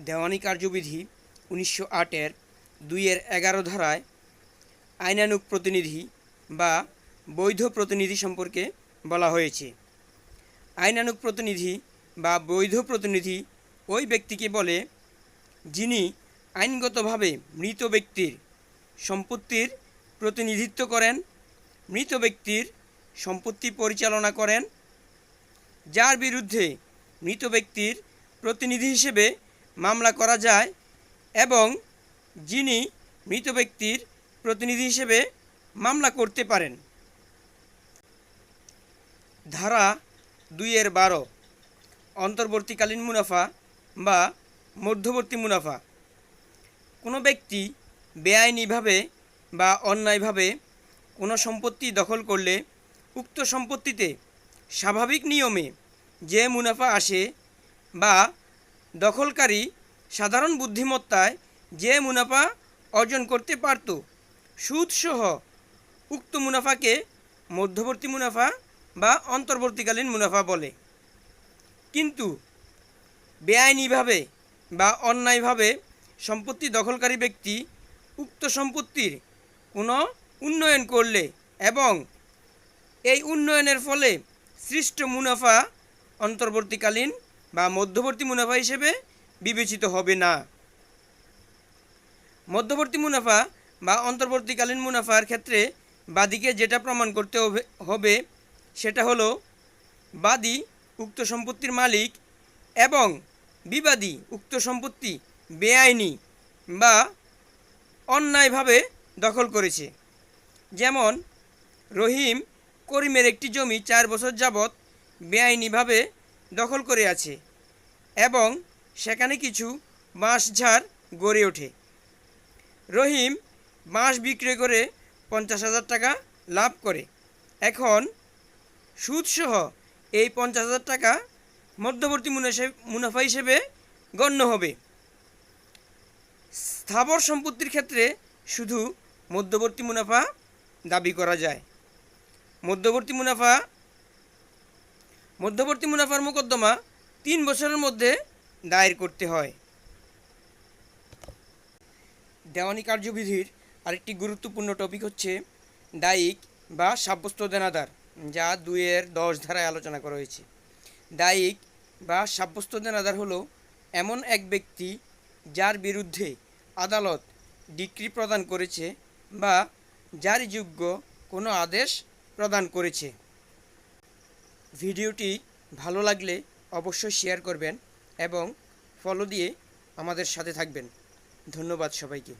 দেওয়ানি কার্যবিধি 1908-এর 2-11 ধারায় আইনানুগ প্রতিনিধি বা বৈধ প্রতিনিধি সম্পর্কে বলা হয়েছে। আইনানুগ প্রতিনিধি বা বৈধ প্রতিনিধি ওই ব্যক্তিকে বলে যিনি আইনগতভাবে মৃত ব্যক্তির সম্পত্তির প্রতিনিধিত্ব করেন, মৃত ব্যক্তির সম্পত্তি পরিচালনা করেন, যার বিরুদ্ধে মৃত ব্যক্তির প্রতিনিধি হিসেবে মামলা করা যায় এবং যিনি মৃত ব্যক্তির প্রতিনিধি হিসেবে মামলা করতে পারেন। ধারা 2-12 অন্তর্বর্তীকালীন মুনাফা বা মধ্যবর্তী মুনাফা। কোনো ব্যক্তি বেআইনিভাবে বা অন্যায়ভাবে কোনো সম্পত্তি দখল করলে উক্ত সম্পত্তিতে স্বাভাবিক নিয়মে যে মুনাফা আসে বা দখলকারী সাধারণ বুদ্ধিমত্তায় যে মুনাফা অর্জন করতে পারত, সুদসহ উক্ত মুনাফাকে মধ্যবর্তী মুনাফা বা অন্তর্বর্তীকালীন মুনাফা বলে। কিন্তু বেআইনিভাবে বা অন্যায়ভাবে সম্পত্তি দখলকারী ব্যক্তি উক্ত সম্পত্তির কোনো উন্নয়ন করলে এবং এই উন্নয়নের ফলে সৃষ্ট মুনাফা অন্তর্বর্তীকালীন বা মধ্যবর্তী মুনাফা হিসেবে বিবেচিত হবে না। মধ্যবর্তী মুনাফা বা অন্তর্বর্তীকালীন মুনাফার ক্ষেত্রে বাদীকে যেটা প্রমাণ করতে হবে সেটা হলো বাদী উক্ত সম্পত্তির মালিক এবং বিবাদী উক্ত সম্পত্তি বেআইনি বা অন্যায়ভাবে দখল করেছে। যেমন রহিম করিমের একটি জমি 4 বছর যাবৎ বেআইনিভাবে দখল করে আছে এবং সেখানে কিছু বাঁশঝাড় গড়ে ওঠে। রহিম বাঁশ বিক্রয় করে 50,000 টাকা লাভ করে। এখন সুদসহ এই 50,000 টাকা মধ্যবর্তী মুনাফা হিসেবে গণ্য হবে। স্থাবর সম্পত্তির ক্ষেত্রে শুধু মধ্যবর্তী মুনাফা দাবি করা যায়। মধ্যবর্তী মুনাফার মোকদ্দমা 3 বছরের মধ্যে দায়ের করতে হয়। দেওয়ানি কার্যবিধির আরেকটি গুরুত্বপূর্ণ টপিক হচ্ছে দায়িক বা সাব্যস্ত দেনাদার, যা 2-10 ধারায় আলোচনা করা হয়েছে। দায়িক বা সাব্যস্ত দেনাদার হলো এমন এক ব্যক্তি যার বিরুদ্ধে আদালত ডিক্রি প্রদান করেছে বা জারিযোগ্য কোনো আদেশ প্রদান করেছে। ভিডিওটি ভালো লাগলে অবশ্যই শেয়ার করবেন এবং ফলো দিয়ে আমাদের সাথে থাকবেন। ধন্যবাদ সবাইকে।